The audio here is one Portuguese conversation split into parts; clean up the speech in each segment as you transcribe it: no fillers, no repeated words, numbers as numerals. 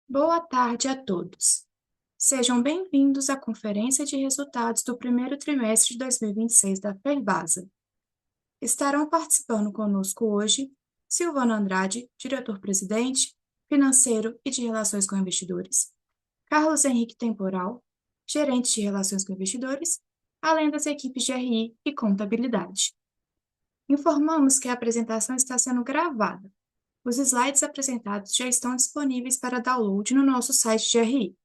Boa tarde a todos. Sejam bem-vindos à Conferência de Resultados do primeiro trimestre de 2026 da Ferbasa. Estarão participando conosco hoje Silvano Andrade, diretor-presidente, financeiro e de Relações com Investidores, Carlos Henrique Temporal, gerente de Relações com Investidores, além das equipes de RI e Contabilidade. Informamos que a apresentação está sendo gravada. Os slides apresentados já estão disponíveis para download no nosso site de RI.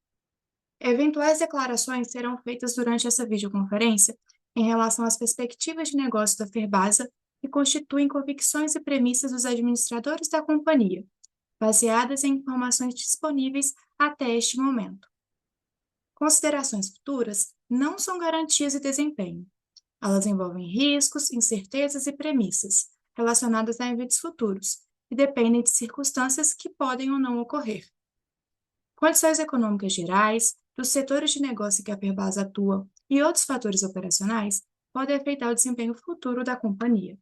Eventuais declarações serão feitas durante essa videoconferência em relação às perspectivas de negócio da Ferbasa e constituem convicções e premissas dos administradores da companhia, baseadas em informações disponíveis até este momento. Considerações futuras não são garantias de desempenho. Elas envolvem riscos, incertezas e premissas relacionadas a eventos futuros e dependem de circunstâncias que podem ou não ocorrer. Condições econômicas gerais, dos setores de negócio em que a Ferbasa atua e outros fatores operacionais podem afetar o desempenho futuro da companhia.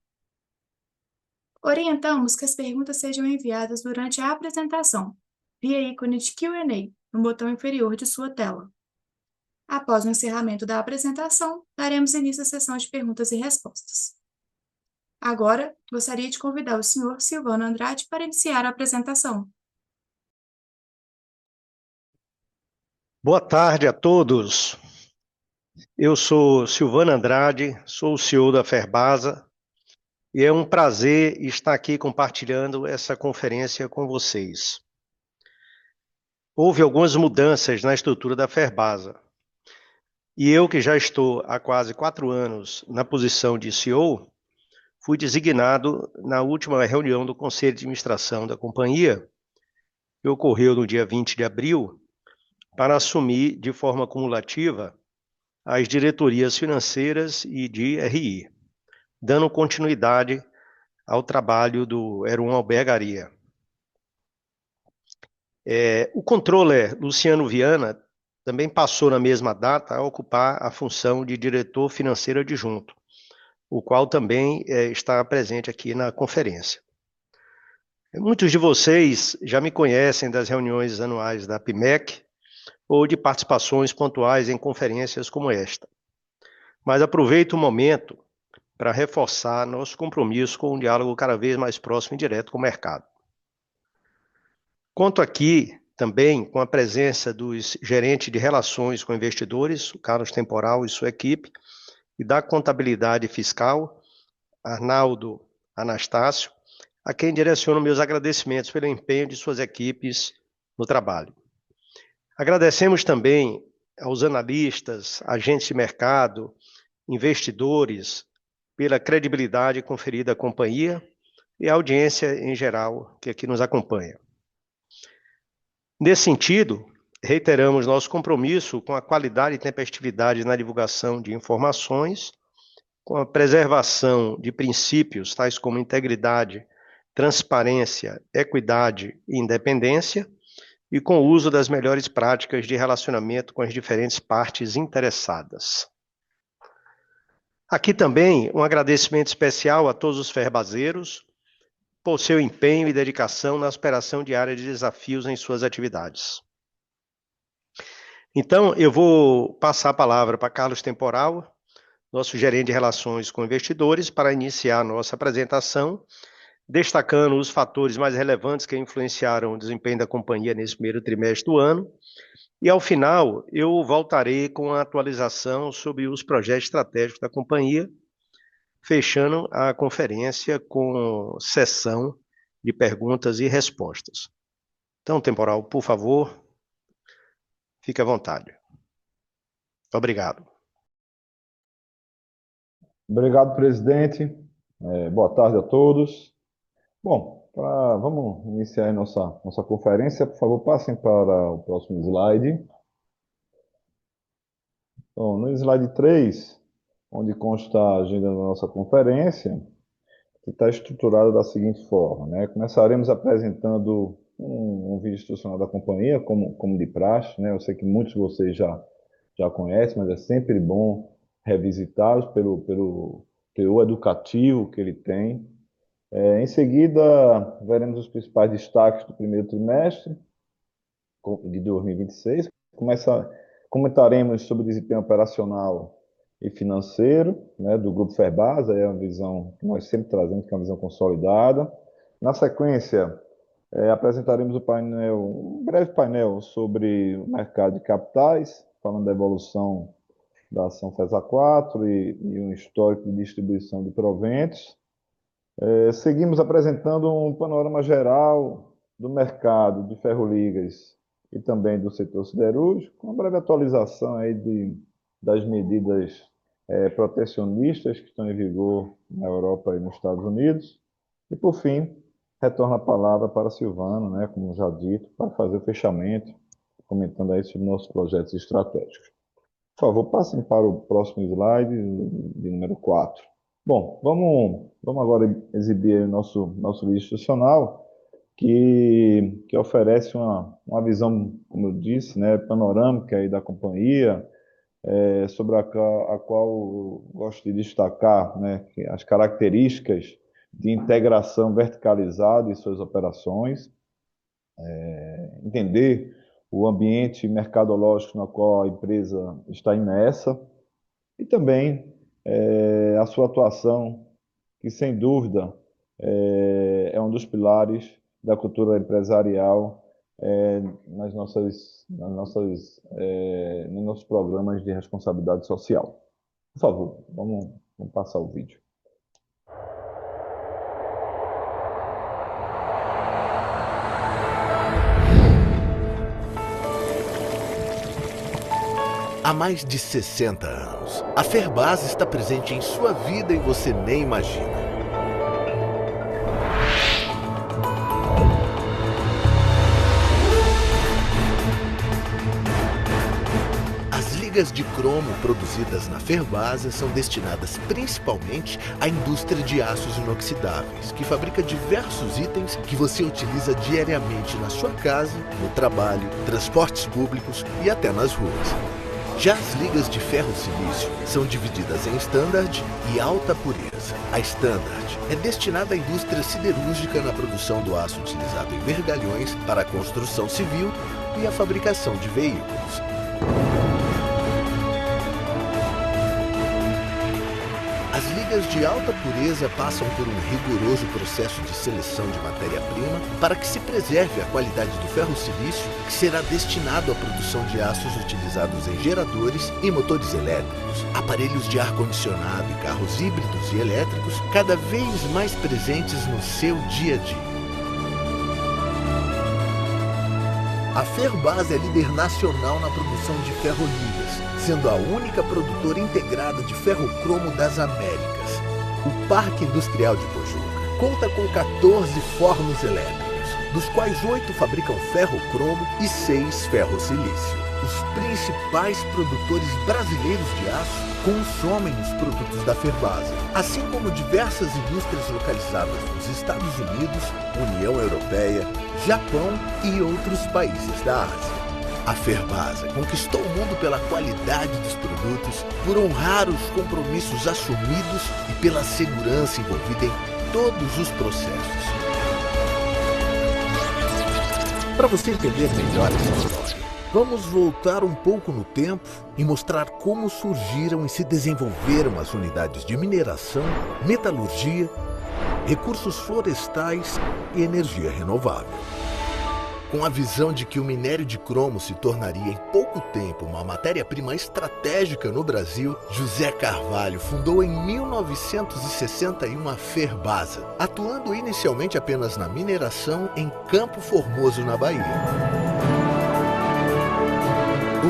Orientamos que as perguntas sejam enviadas durante a apresentação, via ícone de Q&A no botão inferior de sua tela. Após o encerramento da apresentação, daremos início à sessão de perguntas e respostas. Agora, gostaria de convidar o senhor Silvano Andrade para iniciar a apresentação. Boa tarde a todos. Eu sou Silvano Andrade, sou o CEO da Ferbasa e é um prazer estar aqui compartilhando essa conferência com vocês. Houve algumas mudanças na estrutura da Ferbasa e eu, que já estou há quase 4 anos na posição de CEO, fui designado na última reunião do Conselho de Administração da companhia, que ocorreu no dia 20 de abril, para assumir de forma cumulativa as diretorias financeiras e de RI, dando continuidade ao trabalho do Heron Albergaria. O controller Luciano Viana também passou na mesma data a ocupar a função de diretor financeiro adjunto, o qual também está presente aqui na conferência. Muitos de vocês já me conhecem das reuniões anuais da PIMEC ou de participações pontuais em conferências como esta. Mas aproveito o momento para reforçar nosso compromisso com um diálogo cada vez mais próximo e direto com o mercado. Conto aqui também com a presença dos gerentes de relações com investidores, o Carlos Temporal e sua equipe, e da contabilidade fiscal, Arnaldo Anastácio, a quem direciono meus agradecimentos pelo empenho de suas equipes no trabalho. Agradecemos também aos analistas, agentes de mercado, investidores, pela credibilidade conferida à companhia e à audiência em geral que aqui nos acompanha. Nesse sentido, reiteramos nosso compromisso com a qualidade e tempestividade na divulgação de informações, com a preservação de princípios tais como integridade, transparência, equidade e independência, e com o uso das melhores práticas de relacionamento com as diferentes partes interessadas. Aqui também um agradecimento especial a todos os ferbaseiros por seu empenho e dedicação na superação diária de desafios em suas atividades. Então, eu vou passar a palavra para Carlos Temporal, nosso gerente de relações com investidores, para iniciar a nossa apresentação, destacando os fatores mais relevantes que influenciaram o desempenho da companhia nesse primeiro trimestre do ano. E, ao final, eu voltarei com a atualização sobre os projetos estratégicos da companhia, fechando a conferência com sessão de perguntas e respostas. Então, Temporal, por favor, fique à vontade. Obrigado. Obrigado, presidente. Boa tarde a todos. Bom, vamos iniciar a nossa conferência. Por favor, passem para o próximo slide. Bom, no slide 3, onde consta a agenda da nossa conferência, que está estruturada da seguinte forma, né? Começaremos apresentando um vídeo institucional da companhia, como de praxe, né? Eu sei que muitos de vocês já conhecem, mas é sempre bom revisitá-los pelo teor educativo que ele tem. Em seguida, veremos os principais destaques do primeiro trimestre. de 2026. Comentaremos sobre o desempenho operacional e financeiro, né, do Grupo Ferbasa, é uma visão que nós sempre trazemos, que é uma visão consolidada. Na sequência, apresentaremos um breve painel sobre o mercado de capitais, falando da evolução da ação FESA 4 e um histórico de distribuição de proventos. Seguimos apresentando um panorama geral do mercado de ferroligas e também do setor siderúrgico, com uma breve atualização aí das medidas protecionistas que estão em vigor na Europa e nos Estados Unidos. E, por fim, retorno a palavra para Silvano, né, como já dito, para fazer o fechamento, comentando aí sobre nossos projetos estratégicos. Por favor, passem para o próximo slide, de número 4. Bom, vamos agora exibir o nosso vídeo institucional, que oferece uma visão, como eu disse, né, panorâmica aí da companhia, sobre a qual eu gosto de destacar, né, as características de integração verticalizada em suas operações, entender o ambiente mercadológico no qual a empresa está imersa e também a sua atuação, que sem dúvida é um dos pilares da cultura empresarial nos nossos programas de responsabilidade social. Por favor, vamos passar o vídeo. Há mais de 60 anos, a Ferbasa está presente em sua vida e você nem imagina. As ligas de cromo produzidas na Ferbasa são destinadas principalmente à indústria de aços inoxidáveis, que fabrica diversos itens que você utiliza diariamente na sua casa, no trabalho, transportes públicos e até nas ruas. Já as ligas de ferro-silício são divididas em standard e alta pureza. A standard é destinada à indústria siderúrgica na produção do aço utilizado em vergalhões para a construção civil e a fabricação de veículos. As ligas de alta pureza passam por um rigoroso processo de seleção de matéria-prima para que se preserve a qualidade do ferro-silício, que será destinado à produção de aços utilizados em geradores e motores elétricos, aparelhos de ar-condicionado e carros híbridos e elétricos, cada vez mais presentes no seu dia a dia. A Ferbasa é líder nacional na produção de ferroligas, sendo a única produtora integrada de ferrocromo das Américas. O Parque Industrial de Pojuca conta com 14 fornos elétricos, dos quais 8 fabricam ferrocromo e 6 ferro-silício. Os principais produtores brasileiros de aço consomem os produtos da Ferbasa, assim como diversas indústrias localizadas nos Estados Unidos, União Europeia, Japão e outros países da Ásia. A Ferbasa conquistou o mundo pela qualidade dos produtos, por honrar os compromissos assumidos e pela segurança envolvida em todos os processos. Para você entender melhor essa história, vamos voltar um pouco no tempo e mostrar como surgiram e se desenvolveram as unidades de mineração, metalurgia, recursos florestais e energia renovável. Com a visão de que o minério de cromo se tornaria em pouco tempo uma matéria-prima estratégica no Brasil, José Carvalho fundou em 1961 a Ferbasa, atuando inicialmente apenas na mineração em Campo Formoso, na Bahia.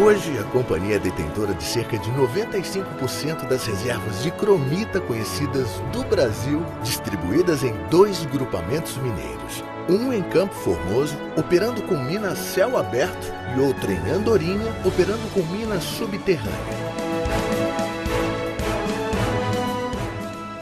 Hoje, a companhia é detentora de cerca de 95% das reservas de cromita conhecidas do Brasil, distribuídas em 2 grupamentos mineiros. Um em Campo Formoso, operando com mina a céu aberto, e outro em Andorinha, operando com mina subterrânea.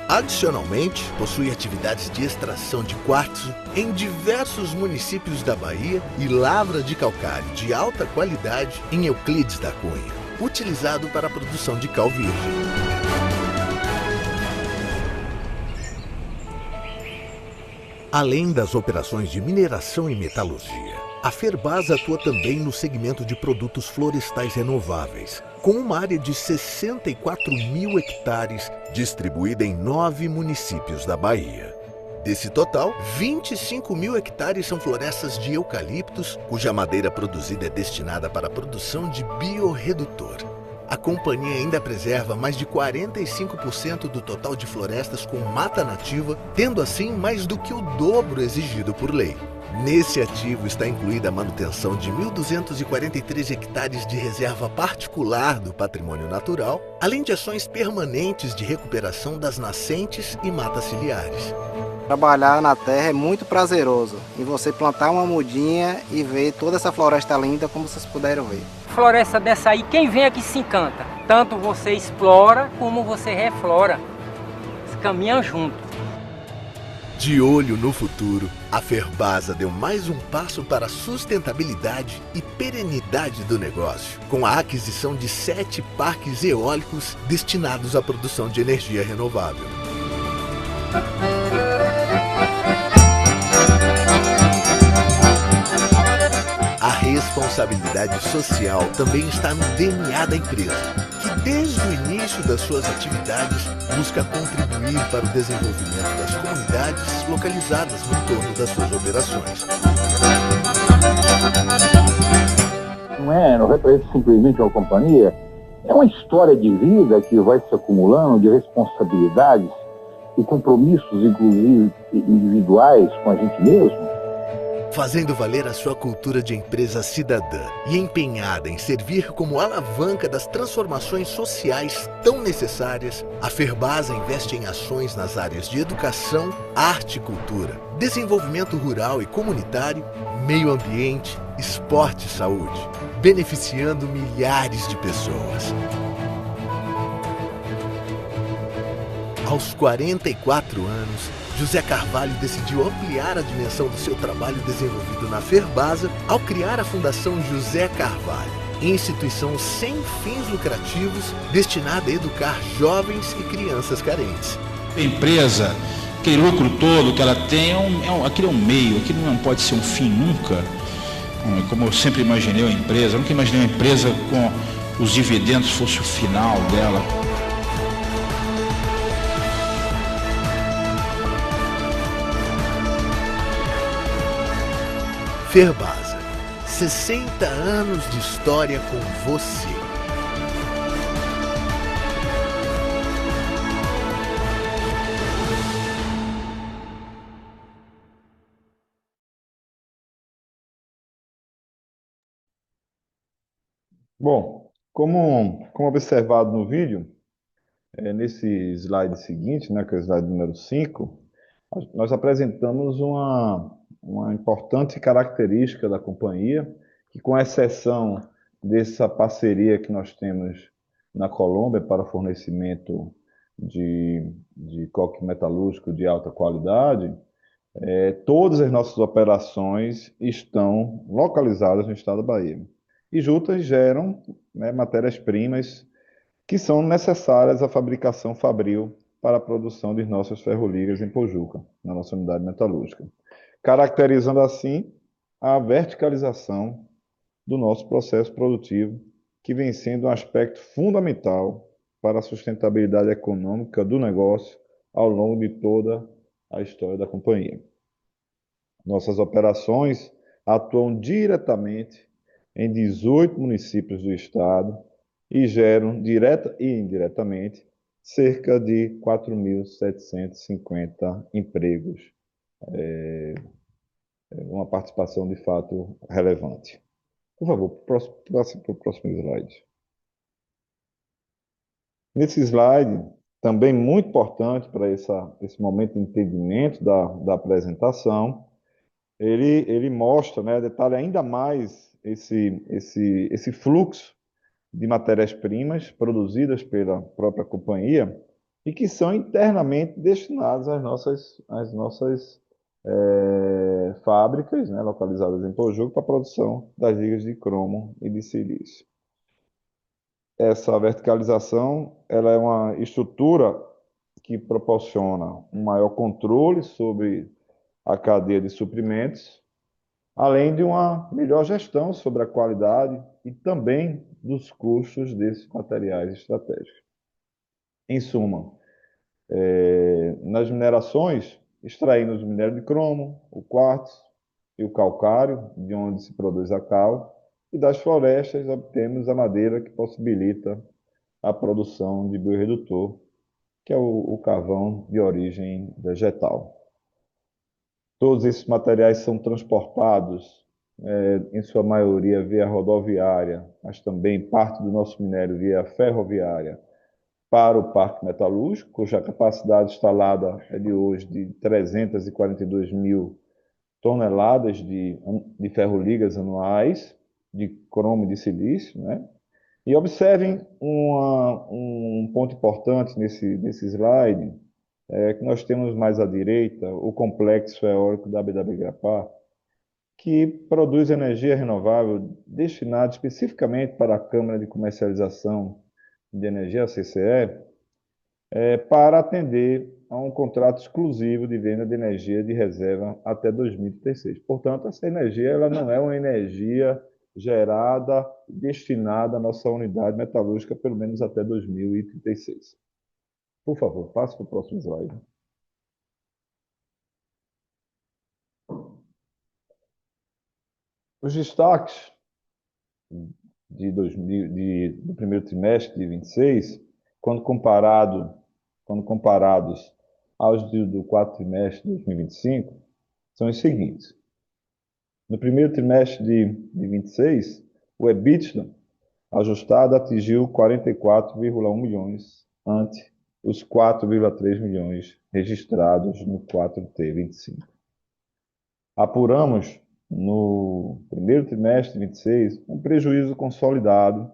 Adicionalmente, possui atividades de extração de quartzo em diversos municípios da Bahia e lavra de calcário de alta qualidade em Euclides da Cunha, utilizado para a produção de cal virgem. Além das operações de mineração e metalurgia, A Ferbasa atua também no segmento de produtos florestais renováveis, com uma área de 64 mil hectares distribuída em 9 municípios da Bahia. Desse total, 25 mil hectares são florestas de eucaliptos, cuja madeira produzida é destinada para a produção de biorredutor. A companhia ainda preserva mais de 45% do total de florestas com mata nativa, tendo assim mais do que o dobro exigido por lei. Nesse ativo está incluída a manutenção de 1.243 hectares de reserva particular do patrimônio natural, além de ações permanentes de recuperação das nascentes e matas ciliares. Trabalhar na terra é muito prazeroso, e você plantar uma mudinha e ver toda essa floresta linda como vocês puderam ver. Floresta dessa aí, quem vem aqui se encanta. Tanto você explora como você reflora. Eles caminham junto. De olho no futuro, a Ferbasa deu mais um passo para a sustentabilidade e perenidade do negócio, com a aquisição de 7 parques eólicos destinados à produção de energia renovável. A responsabilidade social também está no DNA da empresa, que desde o início das suas atividades busca contribuir para o desenvolvimento das comunidades localizadas no entorno das suas operações. Não representa simplesmente uma companhia, é uma história de vida que vai se acumulando de responsabilidades e compromissos, inclusive individuais, com a gente mesmo. Fazendo valer a sua cultura de empresa cidadã e empenhada em servir como alavanca das transformações sociais tão necessárias, a Ferbasa investe em ações nas áreas de educação, arte e cultura, desenvolvimento rural e comunitário, meio ambiente, esporte e saúde, beneficiando milhares de pessoas. Aos 44 anos, José Carvalho decidiu ampliar a dimensão do seu trabalho desenvolvido na Ferbasa ao criar a Fundação José Carvalho, instituição sem fins lucrativos destinada a educar jovens e crianças carentes. A empresa, aquele lucro todo que ela tem, aquilo é um meio, aquilo não pode ser um fim nunca. Como eu sempre imaginei a empresa, eu nunca imaginei uma empresa com os dividendos fosse o final dela. Ferbasa, 60 anos de história com você. Bom, como observado no vídeo, nesse slide seguinte, né, que é o slide número 5, nós apresentamos uma importante característica da companhia, que com exceção dessa parceria que nós temos na Colômbia para fornecimento de coque metalúrgico de alta qualidade, todas as nossas operações estão localizadas no estado da Bahia. E juntas geram, né, matérias-primas que são necessárias à fabricação fabril para a produção de nossas ferroligas em Pojuca, na nossa unidade metalúrgica, caracterizando assim a verticalização do nosso processo produtivo, que vem sendo um aspecto fundamental para a sustentabilidade econômica do negócio ao longo de toda a história da companhia. Nossas operações atuam diretamente em 18 municípios do estado e geram, direta e indiretamente, cerca de 4.750 empregos. Uma participação de fato relevante. Por favor, para o próximo slide. Nesse slide, também muito importante para esse momento de entendimento da apresentação, ele mostra, né, detalha ainda mais esse fluxo de matérias-primas produzidas pela própria companhia e que são internamente destinadas às nossas fábricas, né, localizadas em Pojuca, para a produção das ligas de cromo e de silício. Essa verticalização, ela é uma estrutura que proporciona um maior controle sobre a cadeia de suprimentos, além de uma melhor gestão sobre a qualidade e também dos custos desses materiais estratégicos. Em suma, nas minerações, extraímos o minério de cromo, o quartzo e o calcário, de onde se produz a cal, e das florestas obtemos a madeira que possibilita a produção de bioredutor, que é o carvão de origem vegetal. Todos esses materiais são transportados, em sua maioria, via rodoviária, mas também parte do nosso minério via ferroviária, para o Parque Metalúrgico, cuja capacidade instalada é de hoje de 342 mil toneladas de ferroligas anuais, de cromo e de silício, né? E observem um ponto importante nesse slide, que nós temos mais à direita o complexo eólico da BW-Grapar, que produz energia renovável destinada especificamente para a Câmara de Comercialização de Energia, a CCE, para atender a um contrato exclusivo de venda de energia de reserva até 2036. Portanto, essa energia ela não é uma energia gerada, destinada à nossa unidade metalúrgica, pelo menos até 2036. Por favor, passe para o próximo slide. Os destaques do primeiro trimestre de 26, quando comparados aos do quarto trimestre de 2025, são os seguintes. No primeiro trimestre de 26, o EBITDA ajustado atingiu 44,1 milhões, ante os 4,3 milhões registrados no 4T25. Apuramos, no primeiro trimestre de 26, um prejuízo consolidado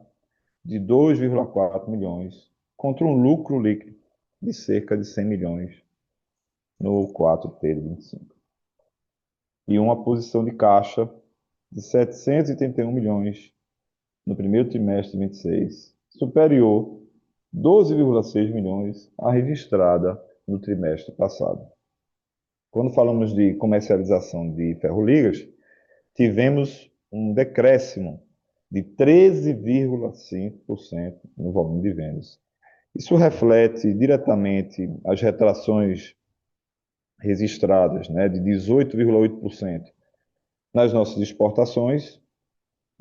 de 2,4 milhões, contra um lucro líquido de cerca de 100 milhões no 4T25. E uma posição de caixa de 781 milhões no primeiro trimestre de 26, superior 12,6 milhões à registrada no trimestre passado. Quando falamos de comercialização de ferroligas, tivemos um decréscimo de 13,5% no volume de vendas. Isso reflete diretamente as retrações registradas, de 18,8% nas nossas exportações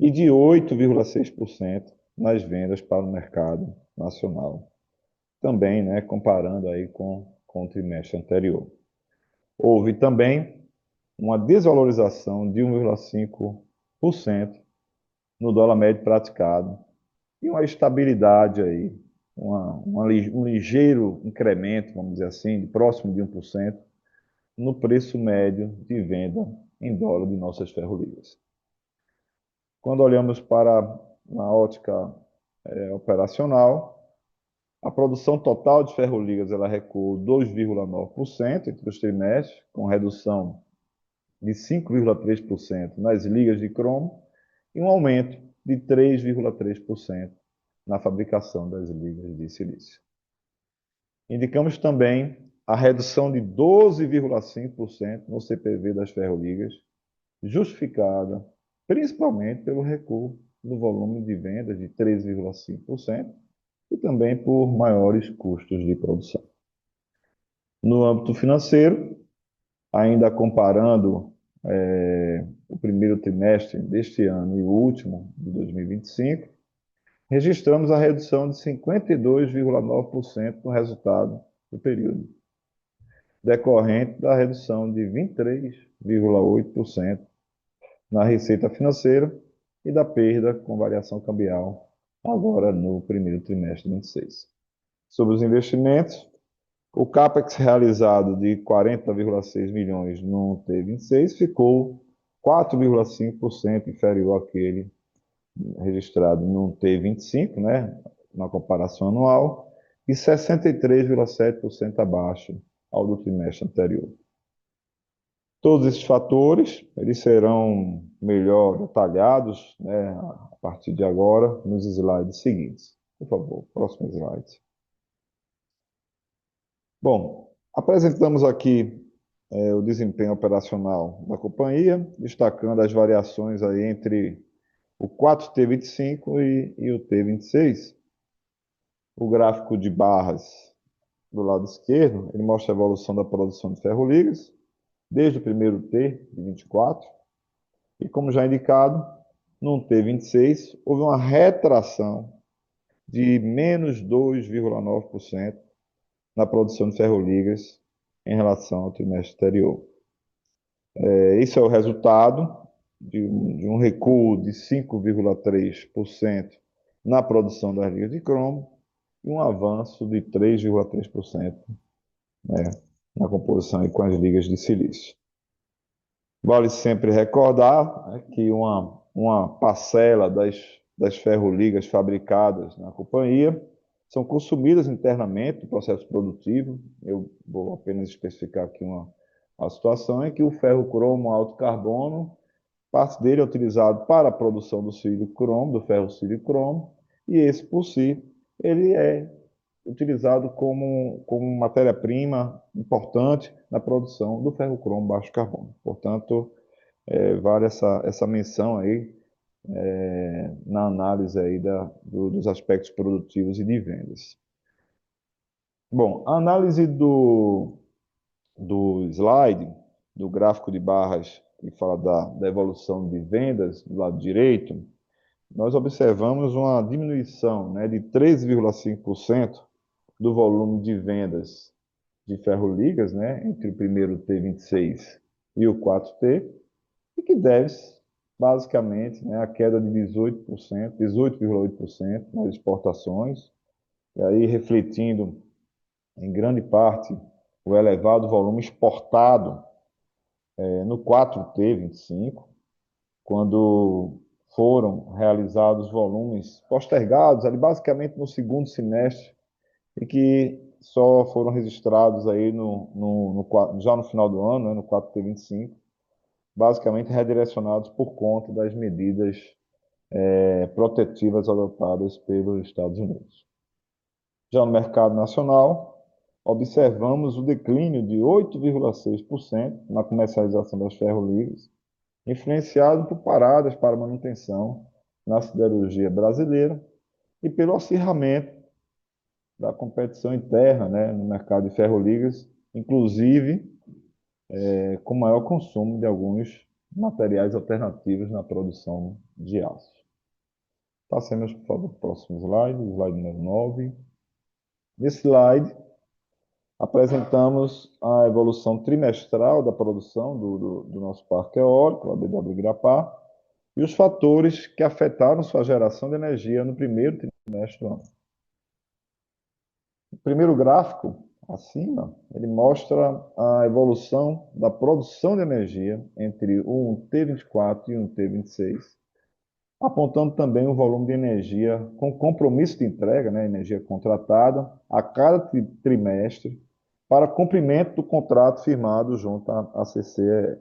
e de 8,6% nas vendas para o mercado nacional. Também, comparando aí com o trimestre anterior. Houve também uma desvalorização de 1,5% no dólar médio praticado e uma estabilidade aí, um ligeiro incremento, vamos dizer assim, próximo de 1%, no preço médio de venda em dólar de nossas ferroligas. Quando olhamos para a ótica operacional, a produção total de ferroligas ela recuou 2,9% entre os trimestres, com redução de 5,3% nas ligas de cromo e um aumento de 3,3% na fabricação das ligas de silício. Indicamos também a redução de 12,5% no CPV das ferroligas, justificada principalmente pelo recuo do volume de vendas de 13,5% e também por maiores custos de produção. No âmbito financeiro, ainda comparando o primeiro trimestre deste ano e o último, de 2025, registramos a redução de 52,9% no resultado do período, decorrente da redução de 23,8% na receita financeira e da perda com variação cambial agora no primeiro trimestre de 26. Sobre os investimentos, o CAPEX realizado de 40,6 milhões no T26 ficou 4,5% inferior àquele registrado no T25, na comparação anual, e 63,7% abaixo ao do trimestre anterior. Todos esses fatores eles serão melhor detalhados a partir de agora nos slides seguintes. Por favor, próximo slide. Bom, apresentamos aqui o desempenho operacional da companhia, destacando as variações aí entre o 4T25 e o T26. O gráfico de barras do lado esquerdo, ele mostra a evolução da produção de ferroligas, desde o primeiro T de 24, e como já indicado, no T26 houve uma retração de menos 2,9% na produção de ferroligas em relação ao trimestre anterior. Isso é o resultado de um recuo de 5,3% na produção das ligas de cromo e um avanço de 3,3%, né, na composição com as ligas de silício. Vale sempre recordar, né, que uma parcela das ferroligas fabricadas na companhia são consumidas internamente no processo produtivo. Eu vou apenas especificar aqui uma situação em que o ferro cromo alto carbono, parte dele é utilizado para a produção do sílio cromo, do ferro sílio cromo, e esse por si, ele é utilizado como matéria-prima importante na produção do ferro cromo baixo carbono. Portanto, vale essa menção aí na análise aí dos aspectos produtivos e de vendas. Bom, a análise do slide, do gráfico de barras que fala da evolução de vendas do lado direito, nós observamos uma diminuição, né, de 13,5% do volume de vendas de ferroligas, né, entre o primeiro T26 e o 4T, e que deve-se basicamente, né, a queda de 18%, 18,8% nas exportações, e aí refletindo em grande parte o elevado volume exportado no 4T25, quando foram realizados volumes postergados, ali basicamente no segundo semestre, e que só foram registrados aí já no final do ano, né, no 4T25, basicamente redirecionados por conta das medidas protetivas adotadas pelos Estados Unidos. Já no mercado nacional, observamos o declínio de 8,6% na comercialização das ferroligas, influenciado por paradas para manutenção na siderurgia brasileira e pelo acirramento da competição interna, né, no mercado de ferroligas, inclusive com maior consumo de alguns materiais alternativos na produção de aço. Passemos, por favor, para o próximo slide número 9. Nesse slide, apresentamos a evolução trimestral da produção do nosso parque eólico, a BW Grapar, e os fatores que afetaram sua geração de energia no primeiro trimestre do ano. O primeiro gráfico, acima, ele mostra a evolução da produção de energia entre um T24 e um T26, apontando também o volume de energia com compromisso de entrega, né, energia contratada, a cada trimestre, para cumprimento do contrato firmado junto à CCE.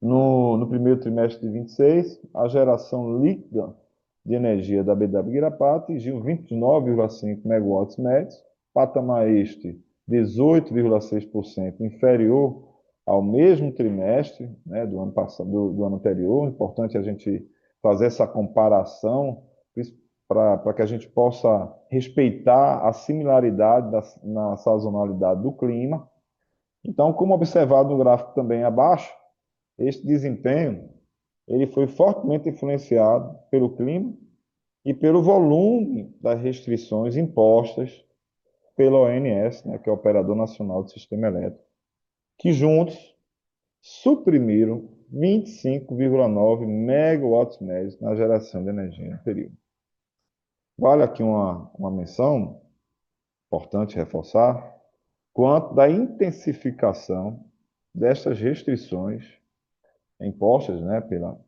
No primeiro trimestre de 26, a geração líquida de energia da BW Guirapá atingiu 29,5 megawatts médios, patamar este 18,6% inferior ao mesmo trimestre, né, do ano passado, do ano anterior. Importante a gente fazer essa comparação para que a gente possa respeitar a similaridade na sazonalidade do clima. Então, como observado no gráfico também abaixo, este desempenho ele foi fortemente influenciado pelo clima e pelo volume das restrições impostas pela ONS, né, que é o Operador Nacional do Sistema Elétrico, que juntos suprimiram 25,9 megawatts médios na geração de energia no período. Vale aqui uma menção, importante reforçar, quanto da intensificação destas restrições impostas, né, pela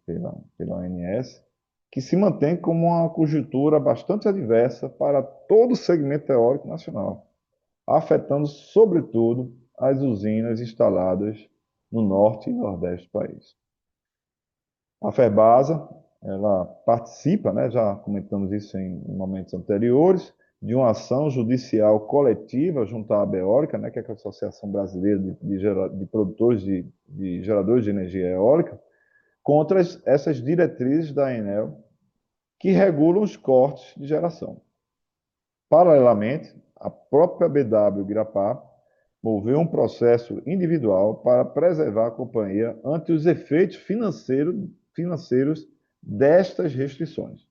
ONS, que se mantém como uma conjuntura bastante adversa para todo o segmento eólico nacional, afetando, sobretudo, as usinas instaladas no norte e nordeste do país. A Ferbasa, ela participa, né, já comentamos isso em momentos anteriores, de uma ação judicial coletiva junto à ABEÓlica, né, que é a Associação Brasileira de Produtores de Geradores de Energia Eólica, contra essas diretrizes da ANEEL que regulam os cortes de geração. Paralelamente, a própria BW Guirapá moveu um processo individual para preservar a companhia ante os efeitos financeiros destas restrições.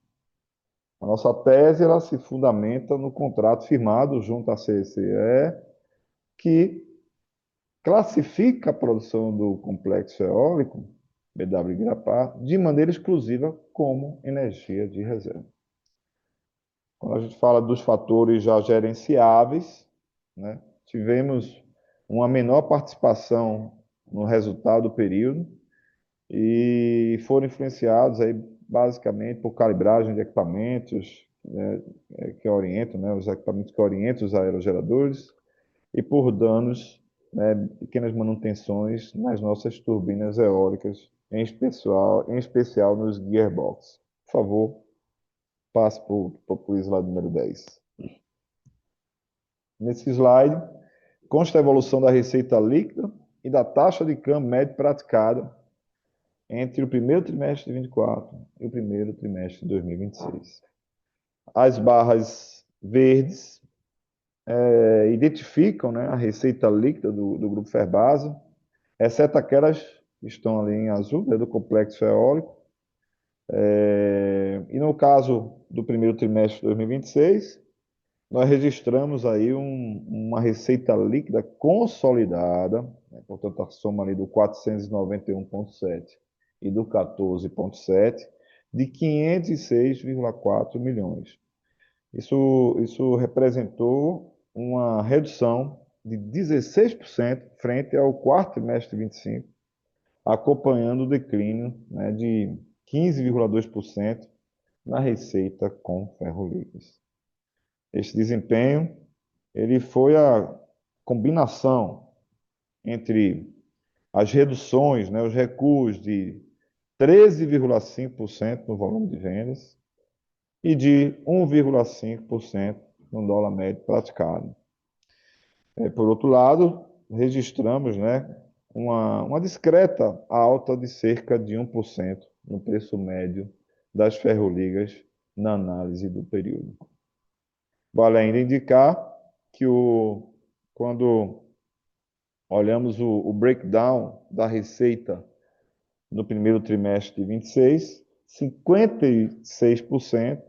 A nossa tese ela se fundamenta no contrato firmado junto à CCE, que classifica a produção do complexo eólico, BW Guirapá, de maneira exclusiva como energia de reserva. Quando a gente fala dos fatores já gerenciáveis, né, tivemos uma menor participação no resultado do período e foram influenciados aí basicamente por calibragem de equipamentos, né, que orientam, né, os equipamentos que orientam os aerogeradores e por danos, né, pequenas manutenções nas nossas turbinas eólicas, em especial nos gearbox. Por favor, passe para o slide número 10. Nesse slide, consta a evolução da receita líquida e da taxa de câmbio médio praticada entre o primeiro trimestre de 2024 e o primeiro trimestre de 2026. As barras verdes identificam, né, a receita líquida do Grupo Ferbasa, exceto aquelas que estão ali em azul, né, do complexo eólico. E no caso do primeiro trimestre de 2026, nós registramos aí uma receita líquida consolidada, né, portanto, a soma ali do 491,7 e do 14,7, de 506,4 milhões. Isso representou uma redução de 16% frente ao quarto trimestre de 25, acompanhando o declínio, né, de 15,2% na receita com ferroligas. Este desempenho ele foi a combinação entre as reduções, né, os recuos de 13,5% no volume de vendas e de 1,5% no dólar médio praticado. Por outro lado, registramos, né, uma discreta alta de cerca de 1% no preço médio das ferroligas na análise do período. Vale ainda indicar que quando olhamos o breakdown da receita no primeiro trimestre de 26, 56%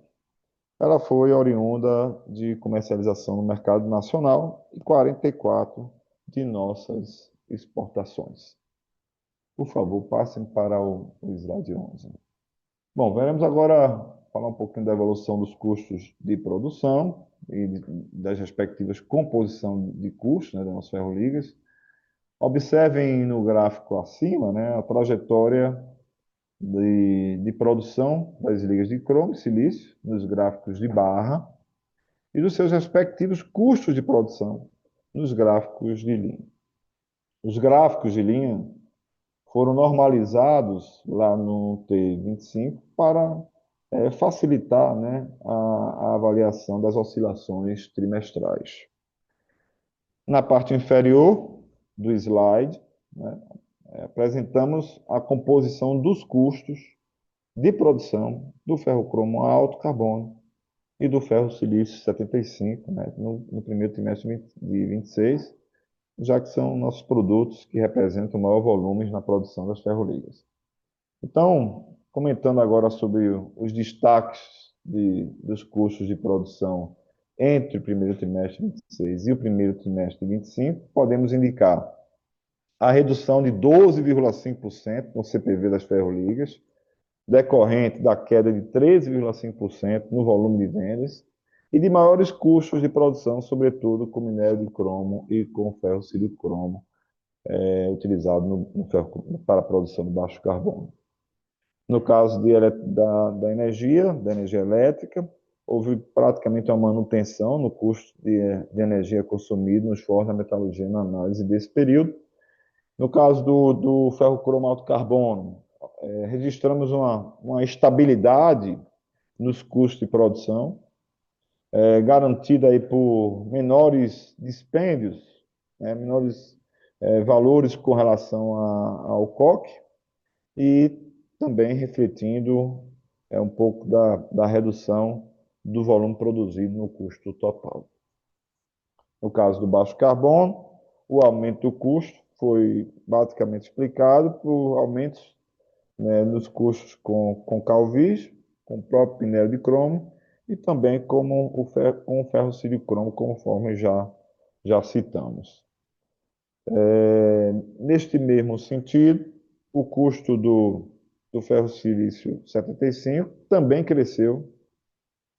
ela foi oriunda de comercialização no mercado nacional e 44% de nossas exportações. Por favor, passem para o slide 11. Bom, veremos agora falar um pouquinho da evolução dos custos de produção e das respectivas composição de custos, né, das nossas ferroligas. Observem no gráfico acima, né, a trajetória de produção das ligas de cromo e silício, nos gráficos de barra, e dos seus respectivos custos de produção, nos gráficos de linha. Os gráficos de linha foram normalizados lá no T25 para facilitar, né, a avaliação das oscilações trimestrais. Na parte inferior do slide, né, apresentamos a composição dos custos de produção do ferrocromo alto carbono e do ferro silício 75, né, no primeiro trimestre de 26, já que são nossos produtos que representam maior volume na produção das ferroligas. Então, comentando agora sobre os destaques dos custos de produção entre o primeiro trimestre de 26 e o primeiro trimestre de 25, podemos indicar a redução de 12,5% no CPV das ferroligas, decorrente da queda de 13,5% no volume de vendas e de maiores custos de produção, sobretudo com minério de cromo e com ferro silício-cromo, utilizado para a produção de baixo carbono. No caso da energia elétrica, houve praticamente uma manutenção no custo de energia consumido nos fornos da metalurgia na análise desse período. No caso do ferrocromo alto carbono, registramos uma estabilidade nos custos de produção, garantida aí por menores dispêndios, né, menores valores com relação ao COC e também refletindo um pouco da redução do volume produzido no custo total. No caso do baixo carbono, o aumento do custo foi basicamente explicado por aumentos, né, nos custos com calvígio, com o próprio minério de cromo e também com o ferrocílio cromo, conforme já citamos. Neste mesmo sentido, o custo do ferro-silício 75 também cresceu,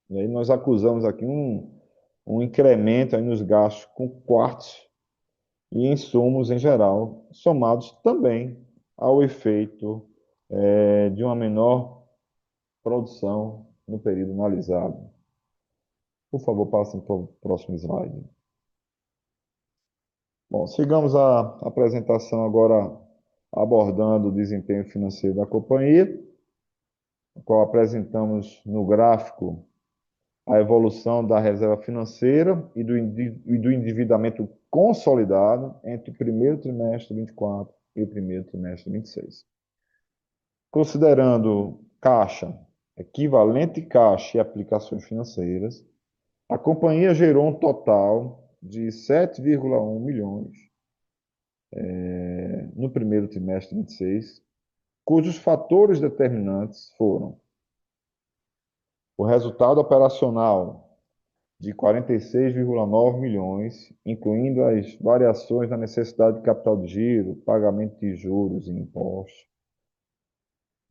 e aí nós acusamos aqui um incremento aí nos gastos com quartzo e insumos em geral, somados também ao efeito de uma menor produção no período analisado. Por favor, passem para o próximo slide. Bom, sigamos a apresentação agora abordando o desempenho financeiro da companhia, no qual apresentamos no gráfico a evolução da reserva financeira e do endividamento consolidado entre o primeiro trimestre de 24 e o primeiro trimestre de 26. Considerando caixa, equivalente caixa e aplicações financeiras, a companhia gerou um total de 7,1 milhões no primeiro trimestre de 26, cujos fatores determinantes foram o resultado operacional de 46,9 milhões, incluindo as variações na necessidade de capital de giro, pagamento de juros e impostos,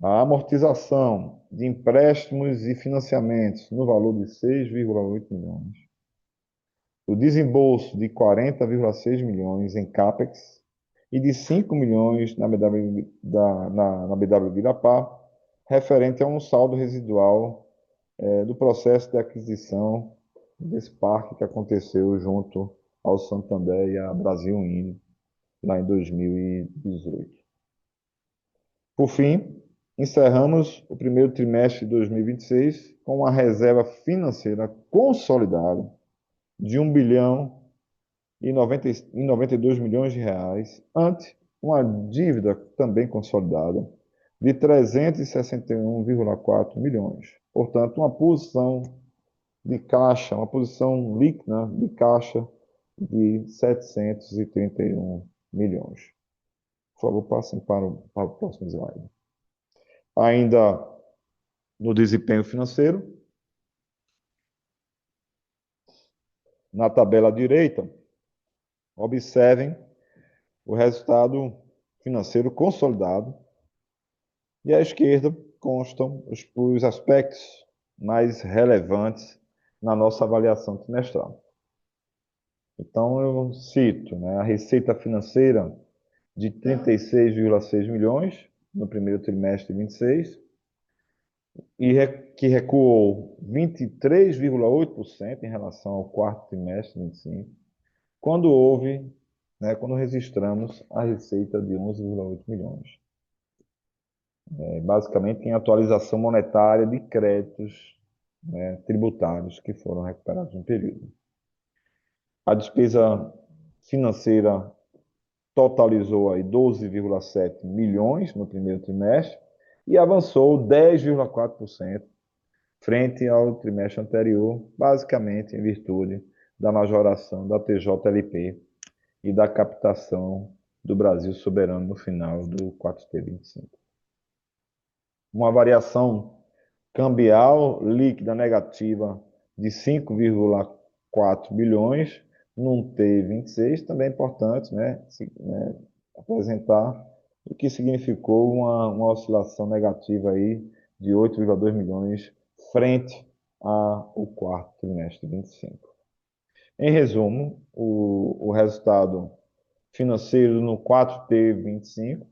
a amortização de empréstimos e financiamentos no valor de 6,8 milhões, o desembolso de 40,6 milhões em CAPEX e de 5 milhões na BW Guirapá, referente a um saldo residual do processo de aquisição desse parque que aconteceu junto ao Santander e à Brasil Ine, lá em 2018. Por fim, encerramos o primeiro trimestre de 2026 com uma reserva financeira consolidada de 1 bilhão e 92 milhões de reais, ante uma dívida também consolidada de 361,4 milhões. Portanto, uma posição de caixa, uma posição líquida de caixa de 731 milhões. Por favor, passem para o próximo slide. Ainda no desempenho financeiro, na tabela direita, observem o resultado financeiro consolidado e à esquerda constam os aspectos mais relevantes na nossa avaliação trimestral. Então, eu cito, né, a receita financeira de 36,6 milhões no primeiro trimestre de 26, que recuou 23,8% em relação ao quarto trimestre de 25, quando registramos a receita de 11,8 milhões. Basicamente, em atualização monetária de créditos, né, tributários que foram recuperados no período. A despesa financeira totalizou aí 12,7 milhões no primeiro trimestre e avançou 10,4% frente ao trimestre anterior, basicamente em virtude da majoração da TJLP e da captação do Brasil soberano no final do 4T25. Uma variação cambial líquida negativa de 5,4 bilhões num T26, também é importante, né, apresentar o que significou uma oscilação negativa aí de 8,2 milhões frente ao quarto trimestre de 25. Em resumo, o resultado financeiro no 4T25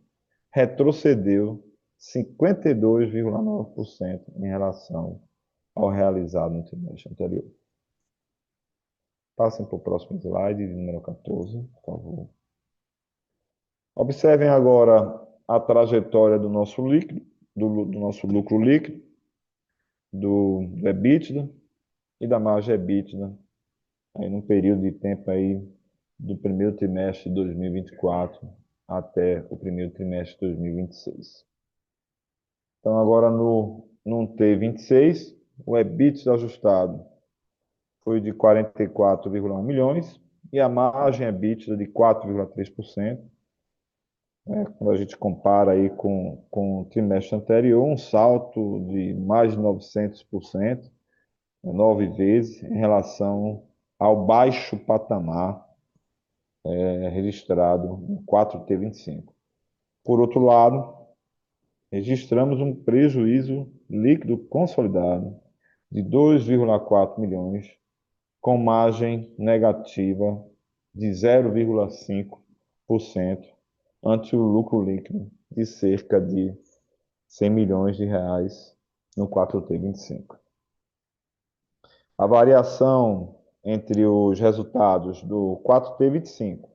retrocedeu 52,9% em relação ao realizado no trimestre anterior. Passem para o próximo slide, número 14, por favor. Observem agora a trajetória do nosso líquido, do nosso lucro líquido, do EBITDA e da margem EBITDA, aí num período de tempo aí do primeiro trimestre de 2024 até o primeiro trimestre de 2026. Então, agora no T26, o EBITDA ajustado foi de 44,1 milhões e a margem EBITDA de 4,3%. Quando a gente compara aí com o trimestre anterior, um salto de mais de 900%, 9 vezes, em relação ao baixo patamar registrado no 4T25. Por outro lado, registramos um prejuízo líquido consolidado de 2,4 milhões, com margem negativa de 0,5%, ante o lucro líquido de cerca de 100 milhões de reais no 4T25. A variação entre os resultados do 4T25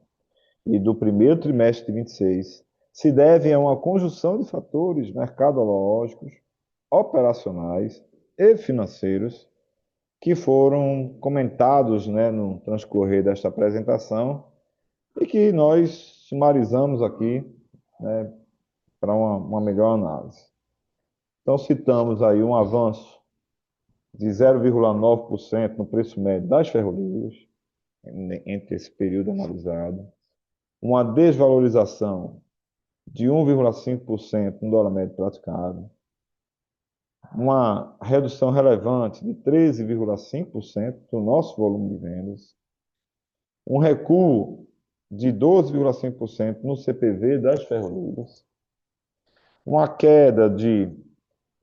e do primeiro trimestre de 26 se deve a uma conjunção de fatores mercadológicos, operacionais e financeiros que foram comentados, né, no transcorrer desta apresentação e que nós sumarizamos aqui, né, para uma melhor análise. Então, citamos aí um avanço de 0,9% no preço médio das ferrovias, entre esse período analisado, uma desvalorização de 1,5% no dólar médio praticado, uma redução relevante de 13,5% do nosso volume de vendas, um recuo de 12,5% no CPV das ferrovias, uma queda de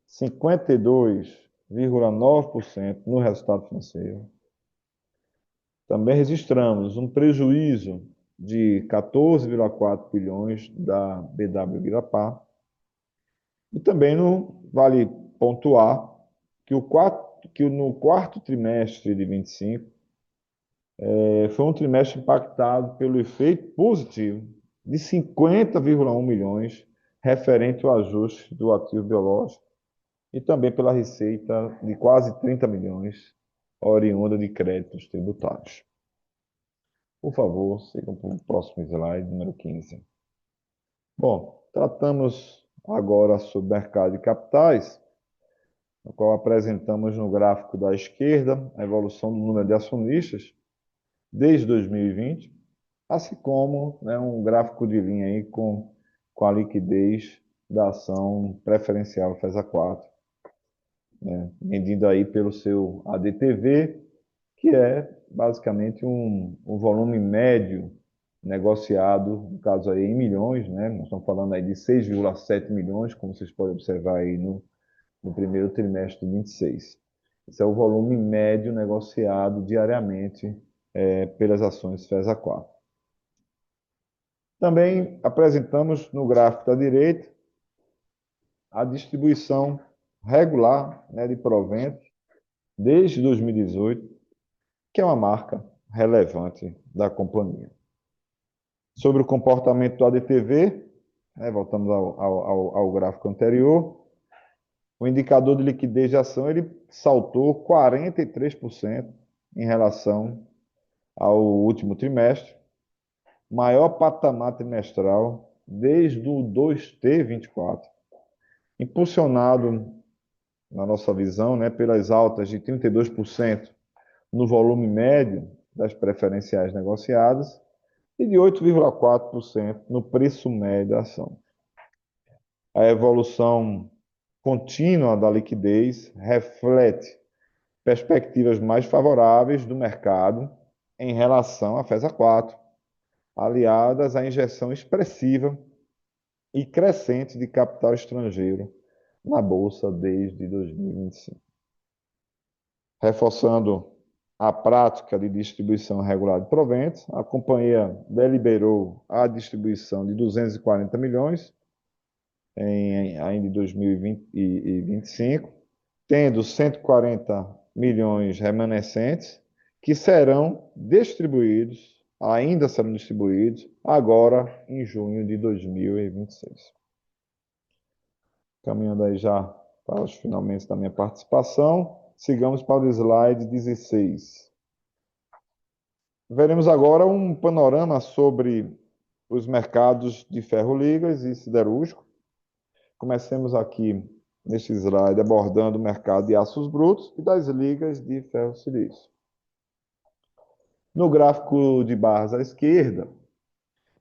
52,9% no resultado financeiro. Também registramos um prejuízo de 14,4 bilhões da BW Guirapá. E também vale pontuar que no quarto trimestre de 25 foi um trimestre impactado pelo efeito positivo de 50,1 milhões referente ao ajuste do ativo biológico e também pela receita de quase 30 milhões oriunda de créditos tributários. Por favor, sigam para o próximo slide, número 15. Bom, tratamos agora sobre mercado de capitais, no qual apresentamos no gráfico da esquerda a evolução do número de acionistas desde 2020, assim como, né, um gráfico de linha aí com a liquidez da ação preferencial FESA 4, né, medido aí pelo seu ADTV, que é basicamente um volume médio negociado, no caso aí em milhões, né? Nós estamos falando aí de 6,7 milhões, como vocês podem observar aí no primeiro trimestre de 26. Esse é o volume médio negociado diariamente pelas ações FESA 4. Também apresentamos no gráfico da direita a distribuição regular, né, de proventos desde 2018, que é uma marca relevante da companhia. Sobre o comportamento do ADTV, né, voltamos ao gráfico anterior, o indicador de liquidez de ação ele saltou 43% em relação ao último trimestre, maior patamar trimestral desde o 2T24, impulsionado, na nossa visão, né, pelas altas de 32% no volume médio das preferenciais negociadas e de 8,4% no preço médio da ação. A evolução contínua da liquidez reflete perspectivas mais favoráveis do mercado em relação à FESA 4, aliadas à injeção expressiva e crescente de capital estrangeiro na Bolsa desde 2025. Reforçando a prática de distribuição regular de proventos, a companhia deliberou a distribuição de 240 milhões ainda em 2025, tendo 140 milhões remanescentes que ainda serão distribuídos agora em junho de 2026. Caminhando aí já para os finalmente da minha participação, Sigamos para o slide 16. Veremos agora um panorama sobre os mercados de ferro-ligas e siderúrgico. Comecemos aqui neste slide abordando o mercado de aços brutos e das ligas de ferro-silício. No gráfico de barras à esquerda,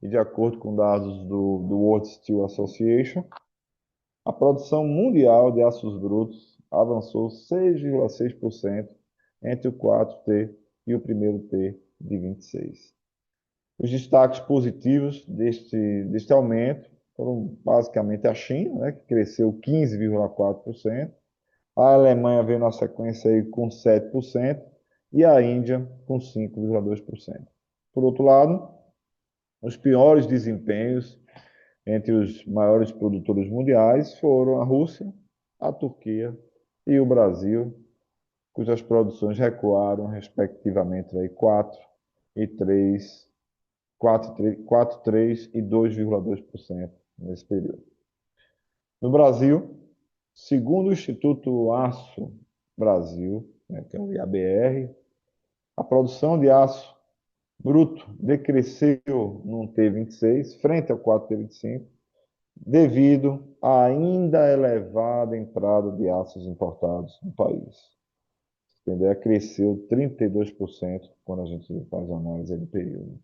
e de acordo com dados do World Steel Association, a produção mundial de aços brutos avançou 6,6% entre o 4T e o primeiro T de 26. Os destaques positivos deste aumento foram basicamente a China, né, que cresceu 15,4%, a Alemanha veio na sequência aí com 7% e a Índia com 5,2%. Por outro lado, os piores desempenhos entre os maiores produtores mundiais foram a Rússia, a Turquia e o Brasil, cujas produções recuaram, respectivamente, aí 4 e 3 e 2,2% nesse período. No Brasil, segundo o Instituto Aço Brasil, né, que é o IABR, a produção de aço bruto decresceu no T26 frente ao 4T25, devido à ainda elevada entrada de aços importados no país. Entendeu? Cresceu 32% quando a gente faz a análise do período.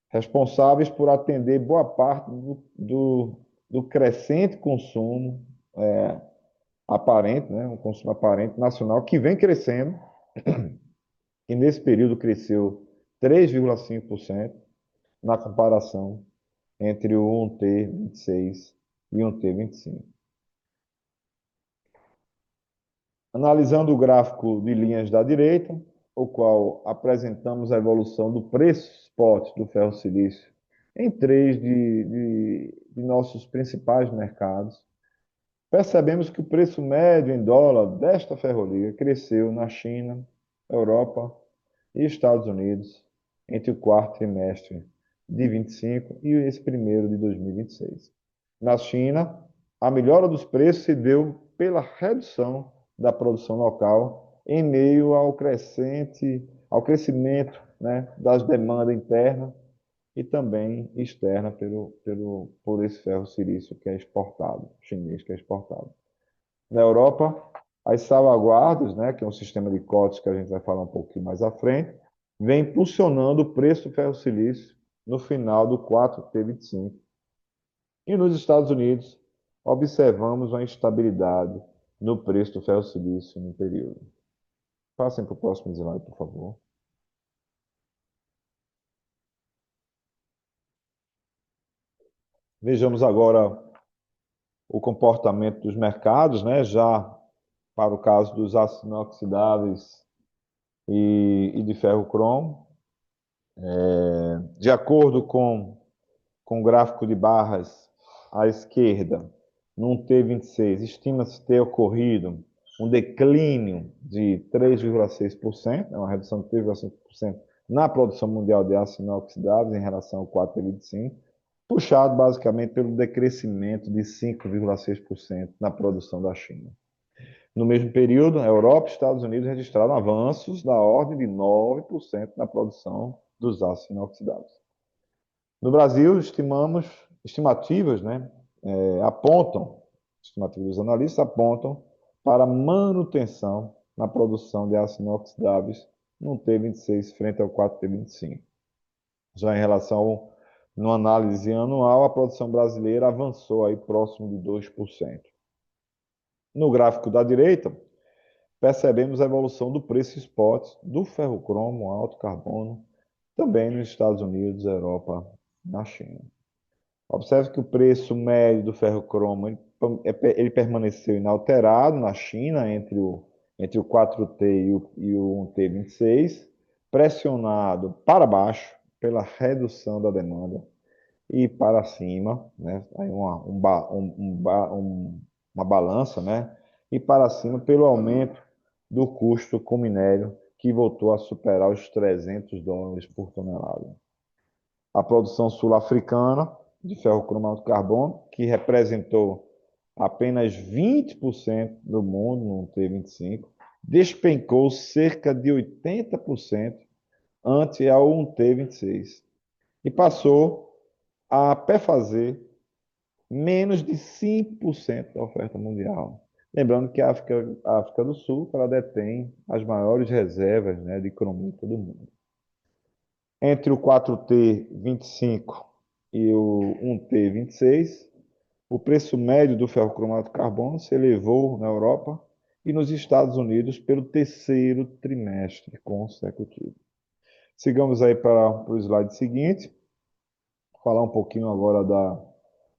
Responsáveis por atender boa parte do crescente consumo aparente, né, um consumo aparente nacional que vem crescendo, e nesse período cresceu 3,5% na comparação entre o 1T26 e o 1T25. Analisando o gráfico de linhas da direita, o qual apresentamos a evolução do preço spot do ferro-silício em três de nossos principais mercados, percebemos que o preço médio em dólar desta ferroliga cresceu na China, Europa e Estados Unidos entre o quarto trimestre de 25 e esse primeiro de 2026. Na China, a melhora dos preços se deu pela redução da produção local em meio ao crescimento, né, das demandas internas e também externa por esse ferro-silício que é exportado, chinês que é exportado. Na Europa, as salvaguardas, né, que é um sistema de cotas que a gente vai falar um pouquinho mais à frente, vem impulsionando o preço do ferro-silício no final do 4T25. E nos Estados Unidos, observamos uma instabilidade no preço do ferro-silício no período. Passem para o próximo slide, por favor. Vejamos agora o comportamento dos mercados, né? Já para o caso dos aços inoxidáveis e de ferro-cromo. De acordo com o gráfico de barras à esquerda, no T26, estima-se ter ocorrido um declínio de 3,6%, uma redução de 3,5% na produção mundial de aços inoxidáveis em relação ao 4T25, puxado basicamente pelo decrescimento de 5,6% na produção da China. No mesmo período, a Europa e Estados Unidos registraram avanços da ordem de 9% na produção dos aços inoxidáveis. No Brasil, estimativas, né, estimativas dos analistas apontam para manutenção na produção de aços inoxidáveis no T26 frente ao 4T25. Já em relação no análise anual, a produção brasileira avançou aí próximo de 2%. No gráfico da direita, percebemos a evolução do preço spot do ferro-cromo alto carbono, também nos Estados Unidos, Europa e na China. Observe que o preço médio do ferro-cromo ele permaneceu inalterado na China entre o 4T e o 1T26, pressionado para baixo pela redução da demanda e para cima, né, aí uma balança, né, e para cima pelo aumento do custo com minério, que voltou a superar os $300 por tonelada. A produção sul-africana de ferro-cromo alto carbono, que representou apenas 20% do mundo no T25, despencou cerca de 80% ante a 1T26 e passou a perfazer menos de 5% da oferta mundial. Lembrando que a África do Sul ela detém as maiores reservas, né, de cromita do mundo. Entre o 4T25 e o 1T26, o preço médio do ferro cromato carbono se elevou na Europa e nos Estados Unidos pelo terceiro trimestre consecutivo. Sigamos aí para o slide seguinte, falar um pouquinho agora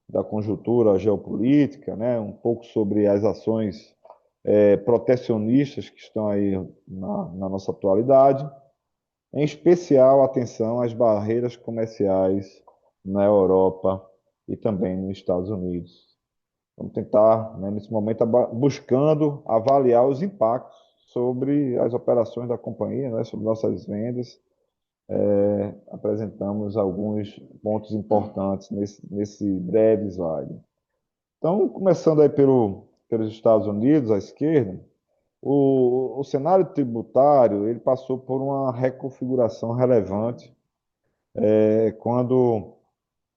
da conjuntura geopolítica, né? Um pouco sobre as ações protecionistas que estão aí na nossa atualidade. Em especial, atenção às barreiras comerciais na Europa e também nos Estados Unidos. Vamos tentar, né, nesse momento, buscando avaliar os impactos sobre as operações da companhia, né, sobre nossas vendas. Apresentamos alguns pontos importantes nesse breve slide. Então, começando aí pelos Estados Unidos, à esquerda, o cenário tributário ele passou por uma reconfiguração relevante quando,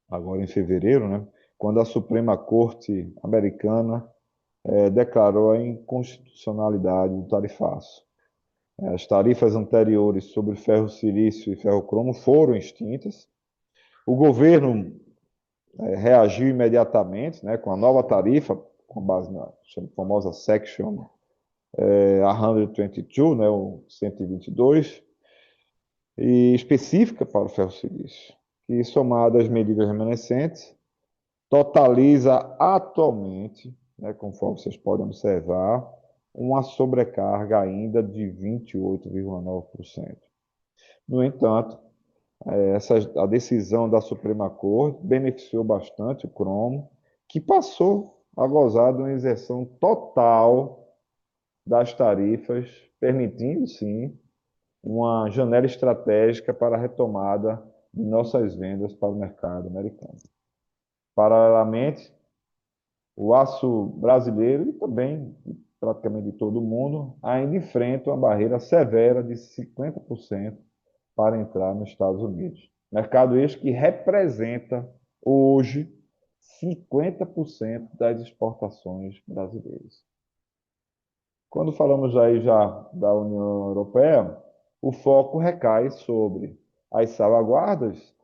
agora em fevereiro, né, quando a Suprema Corte Americana declarou a inconstitucionalidade do tarifaço. As tarifas anteriores sobre ferro silício e ferro cromo foram extintas. O governo reagiu imediatamente, né, com a nova tarifa, com base na famosa Section 122, né, o 122, e específica para o ferro silício, que, somado às medidas remanescentes, totaliza atualmente, né, conforme vocês podem observar, uma sobrecarga ainda de 28,9%. No entanto, a decisão da Suprema Corte beneficiou bastante o cromo, que passou a gozar de uma isenção total das tarifas, permitindo, sim, uma janela estratégica para a retomada de nossas vendas para o mercado americano. Paralelamente, o aço brasileiro e também praticamente de todo mundo ainda enfrenta uma barreira severa de 50% para entrar nos Estados Unidos. Mercado este que representa hoje 50% das exportações brasileiras. Quando falamos aí já da União Europeia, o foco recai sobre as salvaguardas,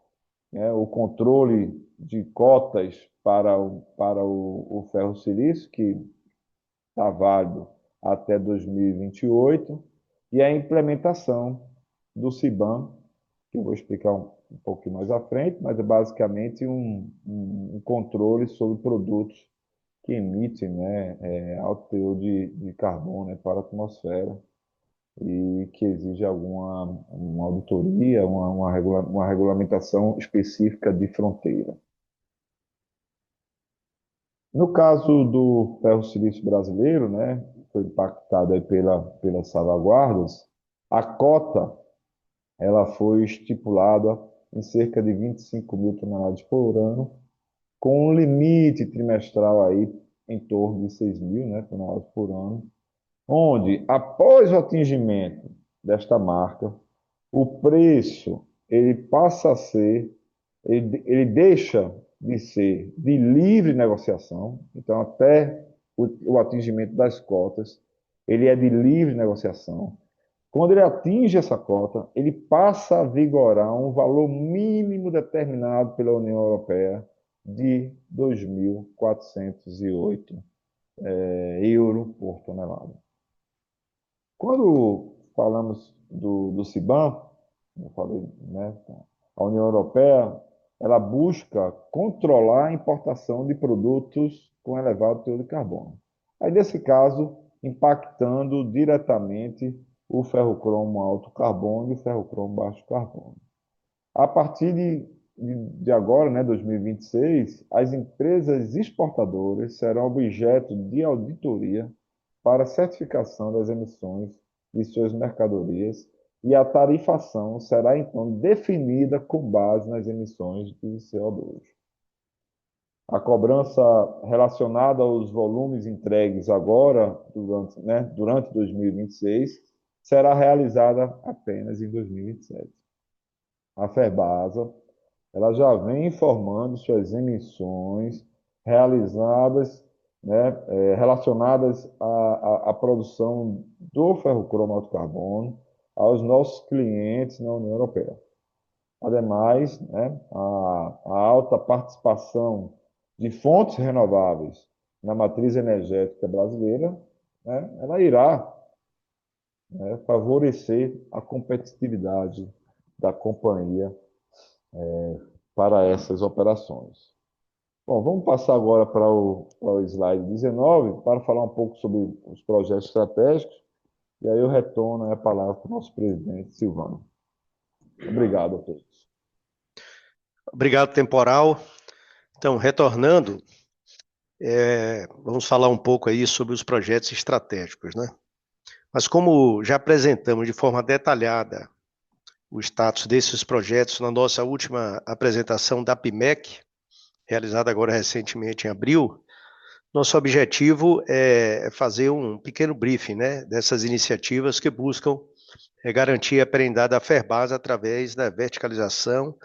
né, o controle de cotas para o ferro silício, que está válido até 2028, e a implementação do CBAM, que eu vou explicar um pouquinho mais à frente, mas é basicamente um controle sobre produtos que emitem, né, alto teor de carbono, né, para a atmosfera e que exige uma auditoria, uma regulamentação específica de fronteira. No caso do ferro silício brasileiro, né, foi impactado aí pelas salvaguardas, a cota ela foi estipulada em cerca de 25 mil toneladas por ano, com um limite trimestral aí em torno de 6 mil, né, toneladas por ano, onde, após o atingimento desta marca, o preço ele passa a ser, ele deixa de ser de livre negociação, então até o atingimento das cotas, ele é de livre negociação. Quando ele atinge essa cota, ele passa a vigorar um valor mínimo determinado pela União Europeia de 2.408 euros por tonelada. Quando falamos do CBAM, eu falei, né, a União Europeia ela busca controlar a importação de produtos com elevado teor de carbono. Aí, nesse caso, impactando diretamente o ferrocromo alto carbono e o ferrocromo baixo carbono. A partir de agora, né, 2026, as empresas exportadoras serão objeto de auditoria para certificação das emissões de suas mercadorias e a tarifação será então definida com base nas emissões de CO2. A cobrança relacionada aos volumes entregues agora, durante 2026, será realizada apenas em 2027. A Ferbasa, ela já vem informando suas emissões realizadas, relacionadas à produção do ferrocromo alto carbono aos nossos clientes na União Europeia. Ademais, a alta participação de fontes renováveis na matriz energética brasileira, ela irá, favorecer a competitividade da companhia para essas operações. Bom, vamos passar agora para o slide 19 para falar um pouco sobre os projetos estratégicos, e aí eu retorno a palavra para o nosso presidente Silvano. Obrigado a todos. Obrigado, Temporal. Então, retornando, vamos falar um pouco aí sobre os projetos estratégicos, né? Mas como já apresentamos de forma detalhada o status desses projetos na nossa última apresentação da PIMEC, realizada agora recentemente em abril, nosso objetivo é fazer um pequeno briefing, né, dessas iniciativas que buscam garantir a perennidade da Ferbasa através da verticalização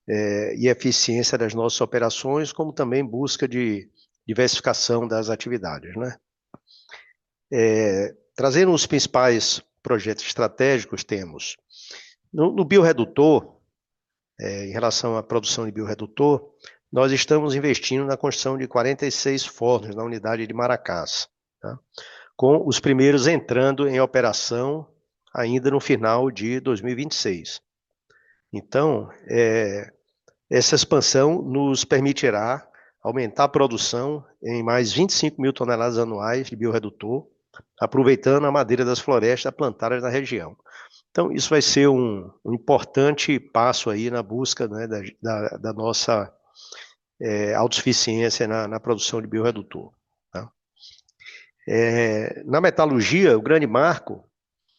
e eficiência das nossas operações, como também busca de diversificação das atividades, né? Trazendo os principais projetos estratégicos, temos no bioredutor, em relação à produção de bioredutor, nós estamos investindo na construção de 46 fornos na unidade de Maracás, tá? Com os primeiros entrando em operação ainda no final de 2026. Então, essa expansão nos permitirá aumentar a produção em mais 25 mil toneladas anuais de bioredutor, aproveitando a madeira das florestas plantadas na região. Então, isso vai ser um importante passo aí na busca, né, da nossa autossuficiência na produção de bioredutor, tá? Na metalurgia, o grande marco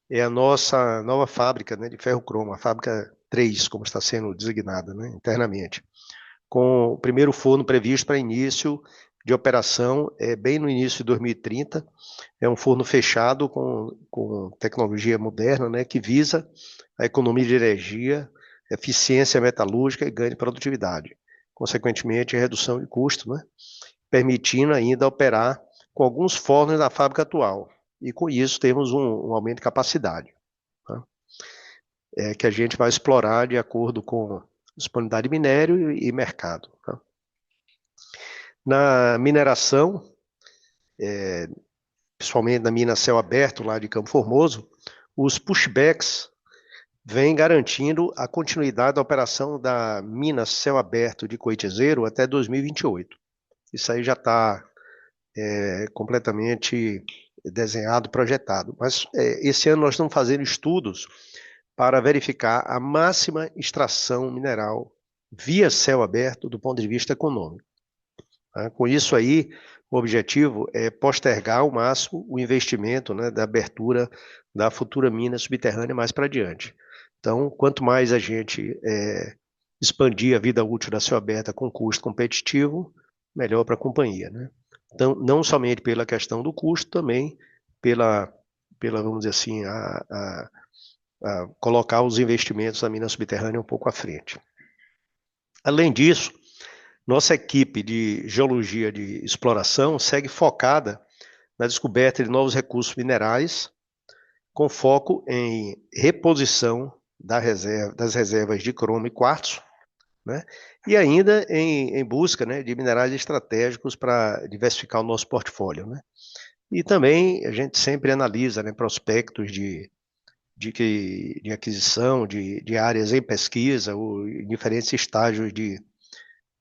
é a nossa nova fábrica, né, de ferrocromo, a fábrica 3, como está sendo designada, né, internamente, com o primeiro forno previsto para início de operação bem no início de 2030. É um forno fechado com tecnologia moderna, né, que visa a economia de energia, eficiência metalúrgica e ganho de produtividade. Consequentemente, a redução de custo, né, permitindo ainda operar com alguns fornos da fábrica atual. E com isso temos um aumento de capacidade, tá? Que a gente vai explorar de acordo com disponibilidade de minério e mercado, tá? Na mineração, principalmente na mina céu aberto lá de Campo Formoso, os pushbacks vêm garantindo a continuidade da operação da mina céu aberto de Coitizeiro até 2028. Isso aí já está completamente desenhado, projetado. Mas esse ano nós estamos fazendo estudos para verificar a máxima extração mineral via céu aberto do ponto de vista econômico. Com isso aí, o objetivo é postergar ao máximo o investimento, né, da abertura da futura mina subterrânea mais para adiante. Então, quanto mais a gente expandir a vida útil da céu aberta com custo competitivo, melhor para a companhia, né? Então, não somente pela questão do custo, também pela vamos dizer assim, colocar os investimentos da mina subterrânea um pouco à frente. Além disso, nossa equipe de geologia de exploração segue focada na descoberta de novos recursos minerais, com foco em reposição das reservas de cromo e quartzo, né? E ainda em busca, né, de minerais estratégicos para diversificar o nosso portfólio, né? E também a gente sempre analisa, né, prospectos de aquisição de áreas em pesquisa ou em diferentes estágios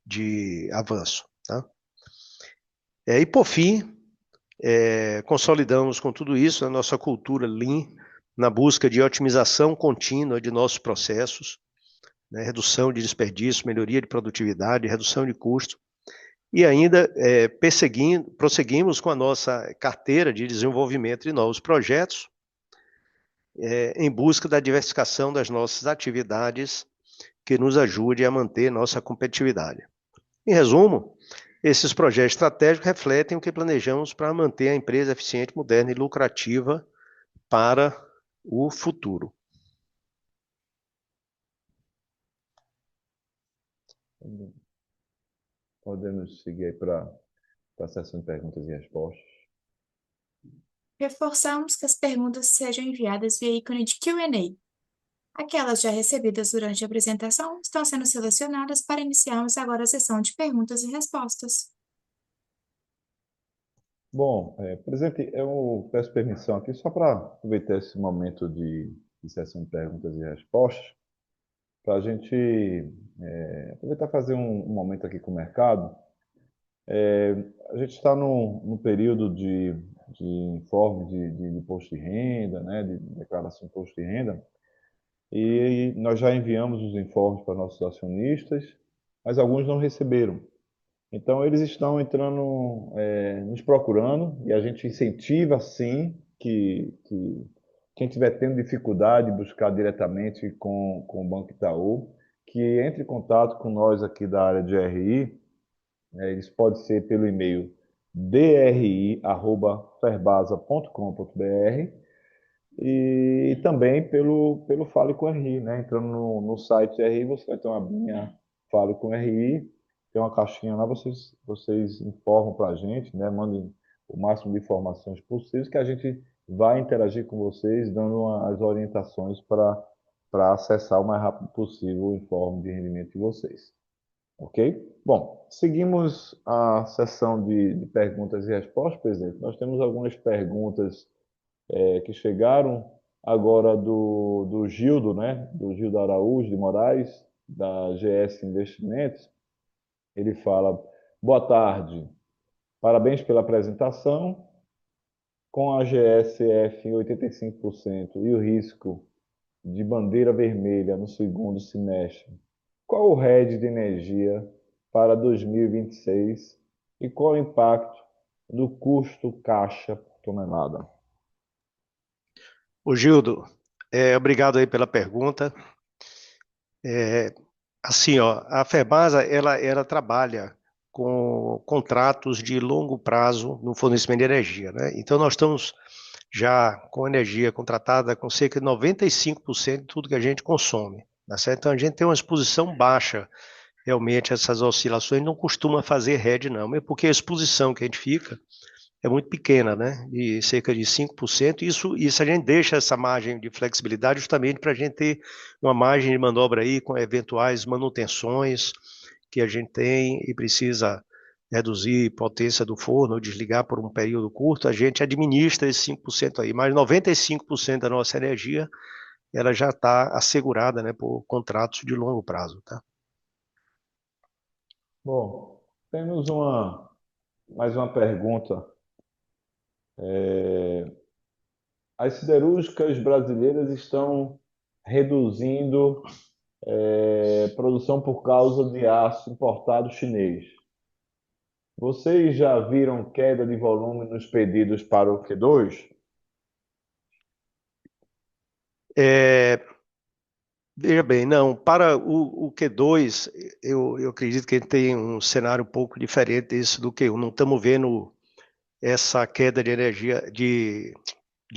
de avanço, tá? E por fim, consolidamos com tudo isso a nossa cultura Lean na busca de otimização contínua de nossos processos, né, redução de desperdício, melhoria de produtividade, redução de custo, e ainda prosseguimos com a nossa carteira de desenvolvimento de novos projetos, em busca da diversificação das nossas atividades que nos ajude a manter nossa competitividade. Em resumo, Esses projetos estratégicos refletem o que planejamos para manter a empresa eficiente, moderna e lucrativa para o futuro. Podemos seguir aí para a sessão de perguntas e respostas. Reforçamos que as perguntas sejam enviadas via ícone de Q&A. Aquelas já recebidas durante a apresentação estão sendo selecionadas para iniciarmos agora a sessão de perguntas e respostas. Bom, presidente, eu peço permissão aqui só para aproveitar esse momento de sessão de perguntas e respostas, para a gente aproveitar e fazer um momento aqui com o mercado. A gente está no período de informe de imposto de renda, né, de declaração de imposto de renda, e nós já enviamos os informes para nossos acionistas, mas alguns não receberam. Então, eles estão entrando, nos procurando, e a gente incentiva, sim, que quem estiver tendo dificuldade de buscar diretamente com o Banco Itaú, que entre em contato com nós aqui da área de RI. Eles podem ser pelo e-mail dri@ferbasa.com.br e também pelo Fale com RI, né? Entrando no site RI, você vai ter uma abinha Fale com RI, tem uma caixinha lá, vocês informam para a gente, né? Mandem o máximo de informações possíveis que a gente vai interagir com vocês, dando as orientações para acessar o mais rápido possível o informe de rendimento de vocês. Ok? Bom, seguimos a sessão de perguntas e respostas, presidente. Nós temos algumas perguntas que chegaram agora do Gildo, né? Do Gildo Araújo de Moraes, da GS Investimentos. Ele fala: boa tarde, parabéns pela apresentação. Com a GSF em 85% e o risco de bandeira vermelha no segundo semestre, qual o RED de energia para 2026 e qual o impacto no custo caixa por tonelada? Ô Gildo, obrigado aí pela pergunta. Assim, ó, a Ferbasa, ela trabalha com contratos de longo prazo no fornecimento de energia, né? Então, nós estamos já com energia contratada com cerca de 95% de tudo que a gente consome, tá certo? Então, a gente tem uma exposição baixa, realmente, a essas oscilações, não costuma fazer hedge, não, mesmo porque a exposição que a gente fica é muito pequena, né? De cerca de 5%. Isso a gente deixa essa margem de flexibilidade justamente para a gente ter uma margem de manobra aí com eventuais manutenções que a gente tem e precisa reduzir potência do forno ou desligar por um período curto, a gente administra esses 5% aí, mas 95% da nossa energia ela já está assegurada, né, por contratos de longo prazo, tá? Bom, temos mais uma pergunta. As siderúrgicas brasileiras estão reduzindo produção por causa de aço importado chinês. Vocês já viram queda de volume nos pedidos para o Q2? Veja bem, não, para o Q2, eu acredito que ele tem um cenário um pouco diferente desse do Q1. Não estamos vendo essa queda de energia, de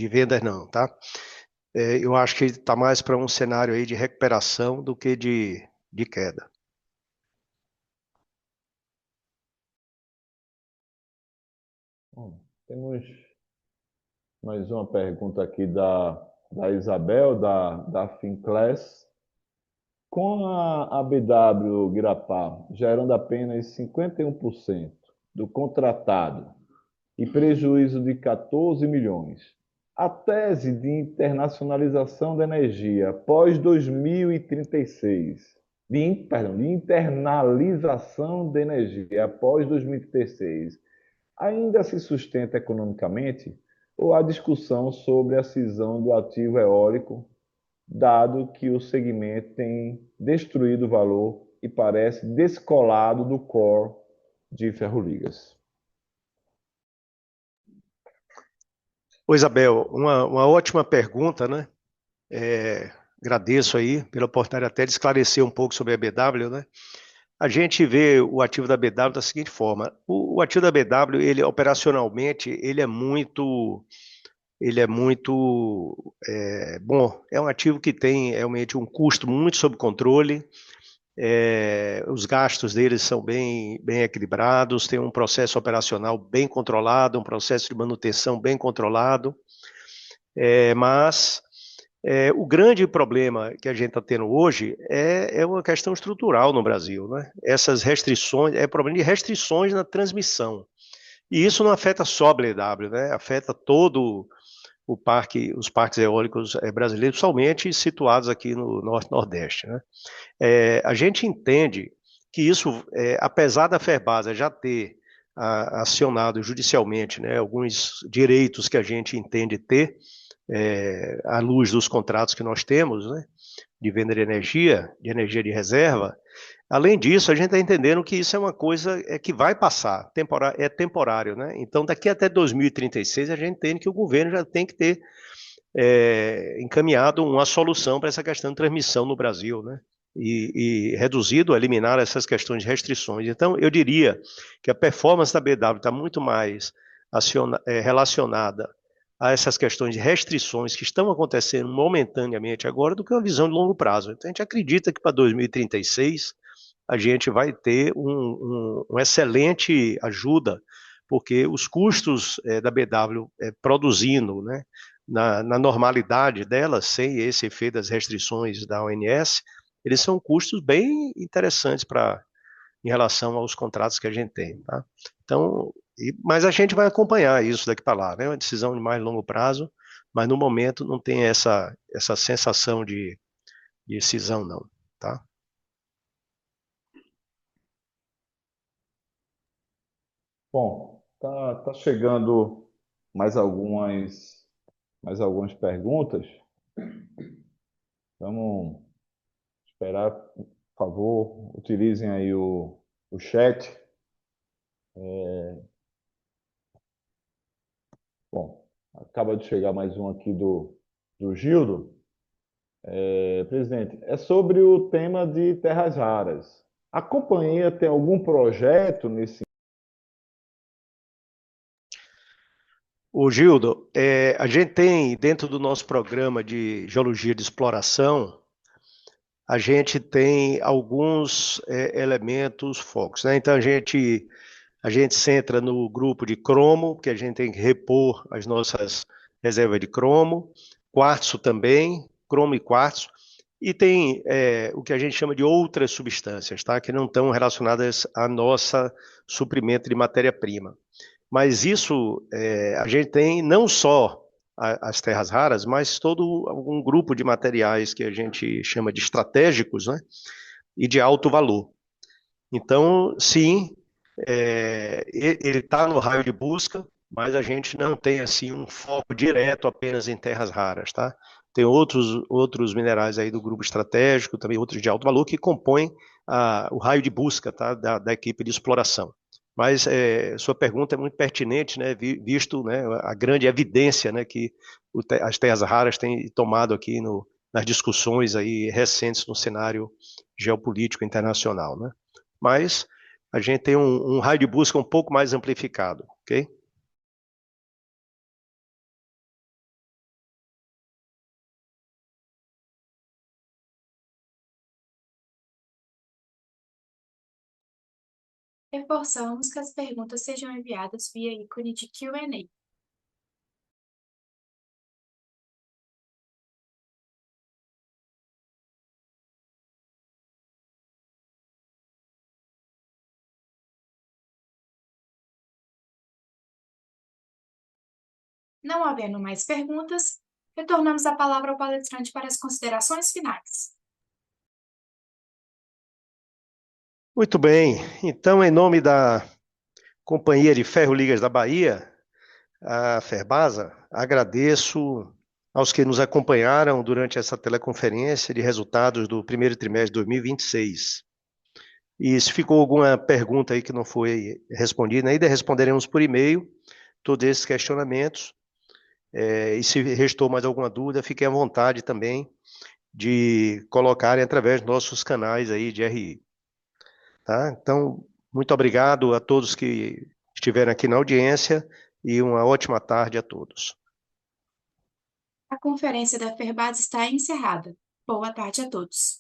vendas, não, tá? Eu acho que está mais para um cenário aí de recuperação do que de queda. Bom, temos mais uma pergunta aqui da Isabel, da Finclass. Com a BW Guirapá gerando apenas 51% do contratado e prejuízo de 14 milhões, a tese de internacionalização da energia após 2036, de internalização da energia após 2036, ainda se sustenta economicamente ou há discussão sobre a cisão do ativo eólico, dado que o segmento tem destruído o valor e parece descolado do core de Ferroligas? Ô Isabel, uma ótima pergunta, né? Agradeço aí pela oportunidade até de esclarecer um pouco sobre a BW, né? A gente vê o ativo da BW da seguinte forma: o ativo da BW, ele operacionalmente, ele é muito bom. É um ativo que tem realmente um custo muito sob controle. Os gastos deles são bem equilibrados, tem um processo operacional bem controlado, um processo de manutenção bem controlado. Mas o grande problema que a gente está tendo hoje é uma questão estrutural no Brasil, né? Essas restrições, problema de restrições na transmissão. E isso não afeta só a BW, né? Afeta todo os parques eólicos brasileiros, somente situados aqui no Norte-Nordeste, né? A gente entende que isso, apesar da Ferbasa já ter acionado judicialmente, né, alguns direitos que a gente entende ter, à luz dos contratos que nós temos, né, de venda de energia de reserva. Além disso, a gente está entendendo que isso é uma coisa que vai passar, é temporário, né? Então, daqui até 2036, a gente entende que o governo já tem que ter encaminhado uma solução para essa questão de transmissão no Brasil, né? E reduzido, eliminar essas questões de restrições. Então, eu diria que a performance da BW está muito mais relacionada a essas questões de restrições que estão acontecendo momentaneamente agora do que uma visão de longo prazo. Então, a gente acredita que para 2036 a gente vai ter uma excelente ajuda, porque os custos da BW produzindo, né, na normalidade dela, sem esse efeito das restrições da ONS, eles são custos bem interessantes em relação aos contratos que a gente tem. Tá? Então, mas a gente vai acompanhar isso daqui para lá, né? É uma decisão de mais longo prazo, mas no momento não tem essa sensação de decisão, não. Tá? Bom, tá chegando mais algumas perguntas. Vamos esperar, por favor, utilizem aí o chat. Bom, acaba de chegar mais um aqui do Gildo. Presidente, é sobre o tema de terras raras. A companhia tem algum projeto nesse? O Gildo, a gente tem dentro do nosso programa de geologia de exploração, a gente tem alguns elementos focos, né? Então a gente centra no grupo de cromo, que a gente tem que repor as nossas reservas de cromo, quartzo também, cromo e quartzo, e tem o que a gente chama de outras substâncias, tá? Que não estão relacionadas a nossa suprimento de matéria-prima. Mas isso a gente tem não só as terras raras, mas todo um grupo de materiais que a gente chama de estratégicos, né? E de alto valor. Então, sim, ele está no raio de busca, mas a gente não tem assim um foco direto apenas em terras raras, tá? Tem outros minerais aí do grupo estratégico, também outros de alto valor que compõem o raio de busca, tá? Da equipe de exploração. Mas sua pergunta é muito pertinente, né? Visto, né, a grande evidência, né, que as terras raras têm tomado aqui nas discussões aí recentes no cenário geopolítico internacional, né? Mas a gente tem um raio de busca um pouco mais amplificado, ok? Reforçamos que as perguntas sejam enviadas via ícone de Q&A. Não havendo mais perguntas, retornamos a palavra ao palestrante para as considerações finais. Muito bem. Então, em nome da Companhia de Ferro-Ligas da Bahia, a Ferbasa, agradeço aos que nos acompanharam durante essa teleconferência de resultados do primeiro trimestre de 2026. E se ficou alguma pergunta aí que não foi respondida, ainda responderemos por e-mail todos esses questionamentos. E se restou mais alguma dúvida, fiquem à vontade também de colocarem através dos nossos canais aí de RI. tá? Então, muito obrigado a todos que estiveram aqui na audiência e uma ótima tarde a todos. A conferência da Ferbasa está encerrada. Boa tarde a todos.